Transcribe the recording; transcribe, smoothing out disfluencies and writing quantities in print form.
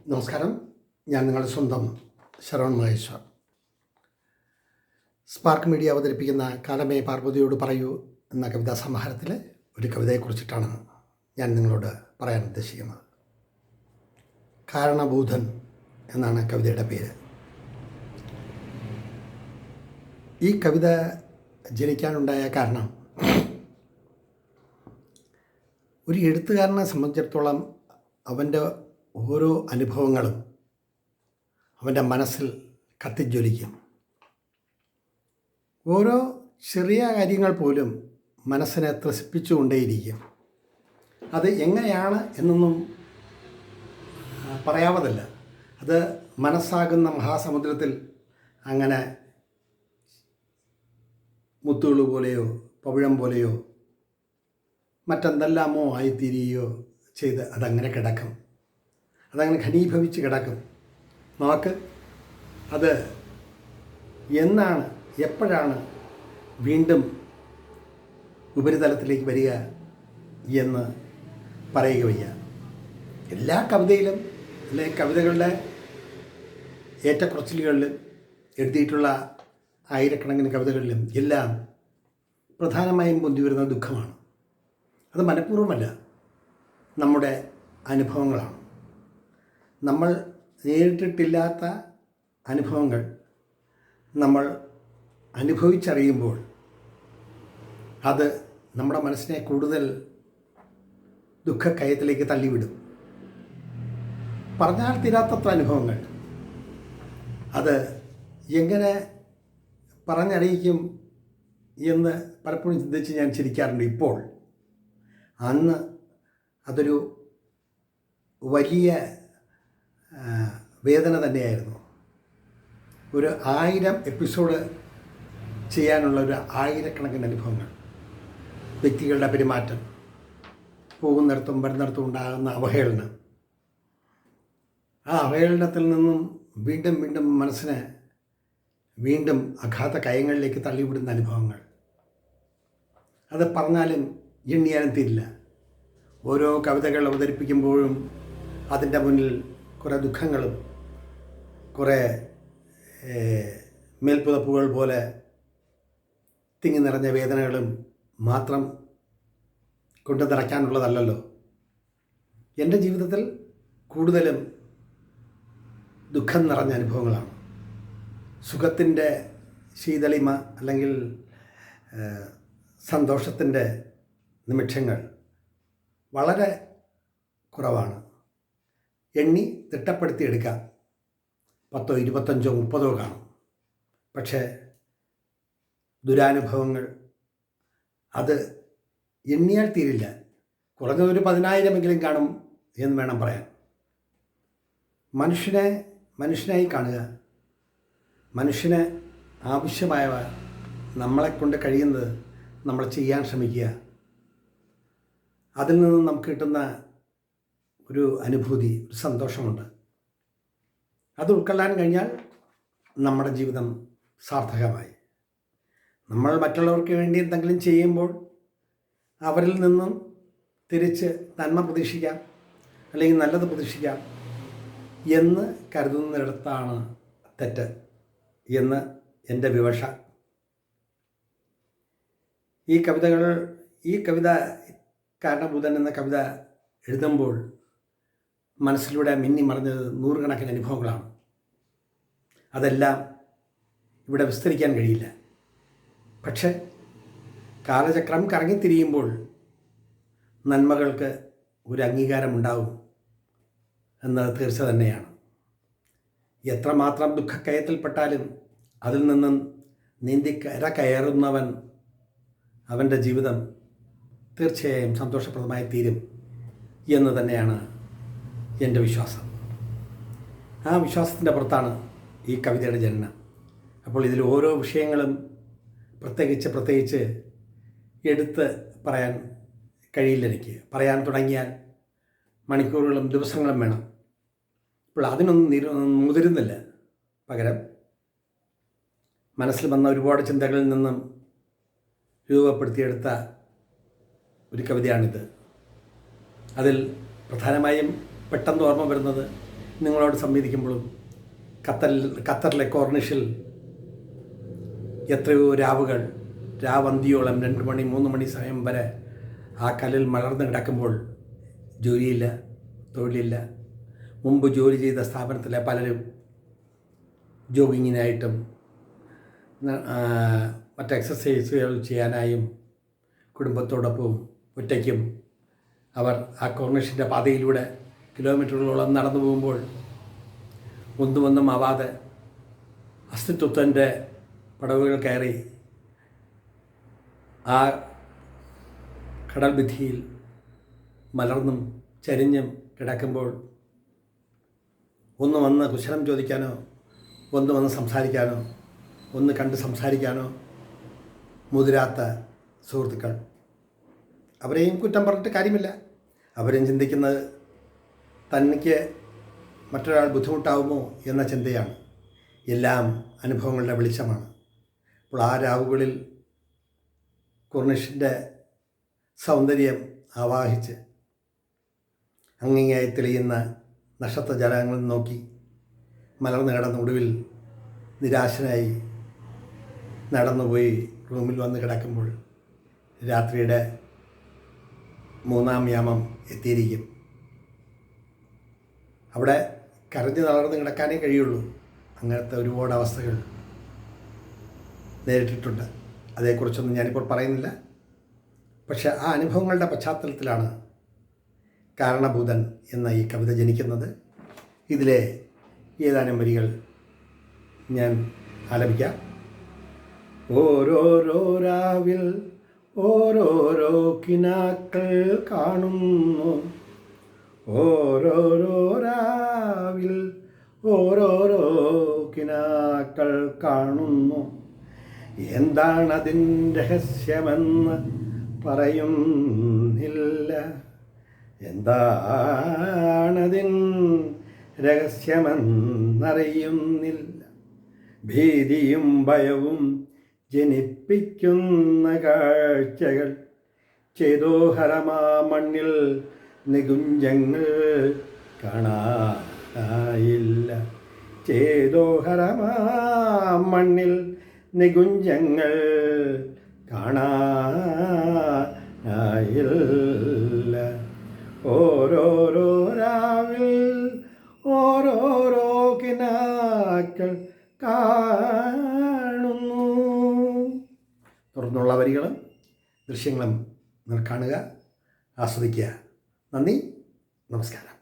നമസ്കാരം. ഞാൻ നിങ്ങളുടെ സ്വന്തം ശരവൺ മഹേശ്വർ. സ്പാർക്ക് മീഡിയ അവതരിപ്പിക്കുന്ന കാലമേ പാർവതിയോട് പറയൂ എന്ന കവിതാ സമാഹാരത്തിലെ ഒരു കവിതയെക്കുറിച്ചിട്ടാണ് ഞാൻ നിങ്ങളോട് പറയാൻ ഉദ്ദേശിക്കുന്നത്. കാരണഭൂതൻ എന്നാണ് കവിതയുടെ പേര്. ഈ കവിത ജനിക്കാനുണ്ടായ കാരണം, ഒരു എഴുത്തുകാരനെ സംബന്ധിച്ചിടത്തോളം അവൻ്റെ ഓരോ അനുഭവങ്ങളും അവൻ്റെ മനസ്സിൽ കത്തിജ്വലിക്കും. ഓരോ ചെറിയ കാര്യങ്ങൾ പോലും മനസ്സിനെ ത്രസിപ്പിച്ചുകൊണ്ടേയിരിക്കും. അത് എങ്ങനെയാണ് എന്നൊന്നും പറയാവതല്ല. അത് മനസ്സാകുന്ന മഹാസമുദ്രത്തിൽ അങ്ങനെ മുത്തുകൾ പോലെയോ പവിഴം പോലെയോ മറ്റെന്തെല്ലാമോ ആയിത്തീരുകയോ ചെയ്ത് അതങ്ങനെ കിടക്കും. അതങ്ങനെ ഘനീഭവിച്ച് കിടക്കും. നമുക്ക് അത് എന്നാണ്, എപ്പോഴാണ് വീണ്ടും ഉപരിതലത്തിലേക്ക് വരിക എന്ന് പറയുക വയ്യ. എല്ലാ കവിതയിലും അല്ലെങ്കിൽ കവിതകളുടെ ഏറ്റക്കുറച്ചിലുകളിലും എഴുതിയിട്ടുള്ള ആയിരക്കണക്കിന് കവിതകളിലും എല്ലാം പ്രധാനമായും പൊന്തി വരുന്ന ദുഃഖമാണ്. അത് മനഃപൂർവ്വമല്ല, നമ്മുടെ അനുഭവങ്ങളാണ്. നമ്മൾ നേരിട്ടിട്ടില്ലാത്ത അനുഭവങ്ങൾ നമ്മൾ അനുഭവിച്ചറിയുമ്പോൾ അത് നമ്മുടെ മനസ്സിനെ കൂടുതൽ ദുഃഖക്കയത്തിലേക്ക് തള്ളിവിടും. പറഞ്ഞാൽ തീരാത്തത്ര അനുഭവങ്ങൾ. അത് എങ്ങനെ പറഞ്ഞറിയിക്കും എന്ന് പലപ്പോഴും ചിന്തിച്ച് ഞാൻ ചിരിക്കാറുണ്ട്. ഇപ്പോൾ അന്ന് അതൊരു വലിയ വേദന തന്നെയായിരുന്നു. ഒരു 1000 എപ്പിസോഡ് ചെയ്യാനുള്ള ഒരു ആയിരക്കണക്കിന് അനുഭവങ്ങൾ, വ്യക്തികളുടെ പെരുമാറ്റം, പോകുന്നിടത്തും വരുന്നിടത്തും ഉണ്ടാകുന്ന അവഹേളനം, ആ അവഹേളനത്തിൽ നിന്നും വീണ്ടും വീണ്ടും മനസ്സിനെ വീണ്ടും അഗാധ കയങ്ങളിലേക്ക് തള്ളിവിടുന്ന അനുഭവങ്ങൾ. അത് പറഞ്ഞാലും എണ്ണിയാലും തീരില്ല. ഓരോ കവിതകൾ അവതരിപ്പിക്കുമ്പോഴും അതിൻ്റെ മുന്നിൽ കുറേ ദുഃഖങ്ങളും കുറേ മേൽപ്പുതപ്പുകൾ പോലെ തിങ്ങി നിറഞ്ഞ വേദനകളും മാത്രം കൊണ്ടു നിറയ്ക്കാനുള്ളതല്ലല്ലോ. എൻ്റെ ജീവിതത്തിൽ കൂടുതലും ദുഃഖം നിറഞ്ഞ അനുഭവങ്ങളാണ്. സുഖത്തിൻ്റെ ശീതളിമ അല്ലെങ്കിൽ സന്തോഷത്തിൻ്റെ നിമിഷങ്ങൾ വളരെ കുറവാണ്. എണ്ണി തിട്ടപ്പെടുത്തിയെടുക്കാം. 10, 25, 30 കാണും. പക്ഷേ ദുരാനുഭവങ്ങൾ അത് എണ്ണിയാൽ തീരില്ല. കുറഞ്ഞതൊരു 10,000 കാണും എന്ന് വേണം പറയാൻ. മനുഷ്യനായി കാണുക, മനുഷ്യന് ആവശ്യമായവ നമ്മളെക്കൊണ്ട് കഴിയുന്നത് നമ്മൾ ചെയ്യാൻ ശ്രമിക്കുക. അതിൽ നിന്നും നമുക്ക് കിട്ടുന്ന ഒരു അനുഭൂതി, ഒരു സന്തോഷമുണ്ട്. അത് ഉൾക്കൊള്ളാൻ കഴിഞ്ഞാൽ നമ്മുടെ ജീവിതം സാർത്ഥകമായി. നമ്മൾ മറ്റുള്ളവർക്ക് വേണ്ടി എന്തെങ്കിലും ചെയ്യുമ്പോൾ അവരിൽ നിന്നും തിരിച്ച് നന്മ പ്രതീക്ഷിക്കാം, അല്ലെങ്കിൽ നല്ലത് പ്രതീക്ഷിക്കാം എന്ന് കരുതുന്നിടത്താണ് തെറ്റ് എന്ന് എൻ്റെ വിവക്ഷ. ഈ കവിത കാരണഭൂതൻ എന്ന കവിത എഴുതുമ്പോൾ മനസ്സിലൂടെ മിന്നി മറിഞ്ഞത് നൂറുകണക്കിന് അനുഭവങ്ങളാണ്. അതെല്ലാം ഇവിടെ വിസ്തരിക്കാൻ കഴിയില്ല. പക്ഷേ കാലചക്രം കറങ്ങിത്തിരിയുമ്പോൾ നന്മകൾക്ക് ഒരു അംഗീകാരമുണ്ടാവും എന്നത് തീർച്ച തന്നെയാണ്. എത്രമാത്രം ദുഃഖക്കയത്തിൽപ്പെട്ടാലും അതിൽ നിന്നും നീന്തി കയറുന്നവൻ, അവൻ്റെ ജീവിതം തീർച്ചയായും സന്തോഷപ്രദമായി തീരും എന്ന് തന്നെയാണ് എൻ്റെ വിശ്വാസം. ആ വിശ്വാസത്തിൻ്റെ പുറത്താണ് ഈ കവിതയുടെ ജനനം. അപ്പോൾ ഇതിൽ ഓരോ വിഷയങ്ങളും പ്രത്യേകിച്ച് എടുത്ത് പറയാൻ കഴിയില്ല എനിക്ക്. പറയാൻ തുടങ്ങിയാൽ മണിക്കൂറുകളും ദിവസങ്ങളും വേണം. അപ്പോൾ അതിനൊന്നും മുതിരുന്നില്ല. പകരം മനസ്സിൽ വന്ന ഒരുപാട് ചിന്തകളിൽ നിന്നും രൂപപ്പെടുത്തിയെടുത്ത ഒരു കവിതയാണിത്. അതിൽ പ്രധാനമായും പെട്ടെന്ന് ഓർമ്മ വരുന്നത് നിങ്ങളോട് സംവദിക്കുമ്പോഴും ഖത്തറിലെ കോർണിഷിൽ എത്രയോ രാവുകൾ രാവന്തിയോളം 2 മണി 3 മണി സമയം വരെ ആ കല്ലിൽ മലർന്ന് കിടക്കുമ്പോൾ ജോലിയില്ല, തൊഴിലില്ല. മുമ്പ് ജോലി ചെയ്ത സ്ഥാപനത്തിലെ പലരും ജോഗിങ്ങിനായിട്ടും മറ്റ് എക്സസൈസുകൾ ചെയ്യാനായും കുടുംബത്തോടൊപ്പവും ഒറ്റയ്ക്കും അവർ ആ കോർണിഷിൻ്റെ പാതയിലൂടെ കിലോമീറ്ററുകളോളം നടന്നു പോകുമ്പോൾ ഒന്നും ആവാതെ അസ്തിത്വത്തിൻ്റെ പടവുകൾ കയറി ആ കടൽ ഭിത്തിയിൽ മലർന്നും ചരിഞ്ഞും കിടക്കുമ്പോൾ ഒന്ന് വന്ന് കുശലം ചോദിക്കാനോ, ഒന്ന് വന്ന് സംസാരിക്കാനോ, ഒന്ന് കണ്ട് സംസാരിക്കാനോ മുതിരാത്ത സുഹൃത്തുക്കൾ. അവരെയും കുറ്റം പറഞ്ഞിട്ട് കാര്യമില്ല. അവരും ചിന്തിക്കുന്നത് തനിക്ക് മറ്റൊരാൾ ബുദ്ധിമുട്ടാവുമോ എന്ന ചിന്തയാണ്. എല്ലാം അനുഭവങ്ങളുടെ വെളിച്ചമാണ്. അപ്പോൾ ആ രാവുകളിൽ കോർണിഷിൻ്റെ സൗന്ദര്യം ആവാഹിച്ച് അങ്ങിങ്ങായി തെളിയുന്ന നക്ഷത്ര ജലങ്ങൾ നോക്കി മലർന്നു കിടന്ന ഒടുവിൽ നിരാശനായി നടന്നുപോയി റൂമിൽ വന്ന് കിടക്കുമ്പോൾ രാത്രിയുടെ 3-ാം യാമം എത്തിയിരിക്കും. അവിടെ കരഞ്ഞു തളർന്ന് കിടക്കാനേ കഴിയുള്ളൂ. അങ്ങനത്തെ ഒരുപാട് അവസ്ഥകൾ നേരിട്ടിട്ടുണ്ട്. അതേക്കുറിച്ചൊന്നും ഞാനിപ്പോൾ പറയുന്നില്ല. പക്ഷെ ആ അനുഭവങ്ങളുടെ പശ്ചാത്തലത്തിലാണ് കാരണഭൂതൻ എന്ന ഈ കവിത ജനിക്കുന്നത്. ഇതിലെ ഏതാനും വരികൾ ഞാൻ ആലപിക്കാം. ഓരോരോ രാവിൽ ഓരോരോ കിനാക്കൾ കാണുന്നു, ഓരോരോ രാവിൽ ഓരോരോ കിനാക്കൾ കാണുന്നു. എന്താണതിൻ രഹസ്യമെന്ന് പറയുന്നില്ല, എന്താണതിൻ രഹസ്യമെന്നറിയുന്നില്ല. ഭീതിയും ഭയവും ജനിപ്പിക്കുന്ന കാഴ്ചകൾ ചേതോഹരമാ മണ്ണിൽ നികുഞ്ചങ്ങൾ കാണാനായില്ല. ചേതോഹരമാ മണ്ണിൽ നികുഞ്ചങ്ങൾ കാണാനായില്ല. ഓരോരോ രാവിൽ ഓരോരോ കിനാക്കൾ കാണുന്നു. തുടർന്നുള്ള വരികളും ദൃശ്യങ്ങളും കാണുക, ആസ്വദിക്കുക. നന്ദി, നമസ്കാരം.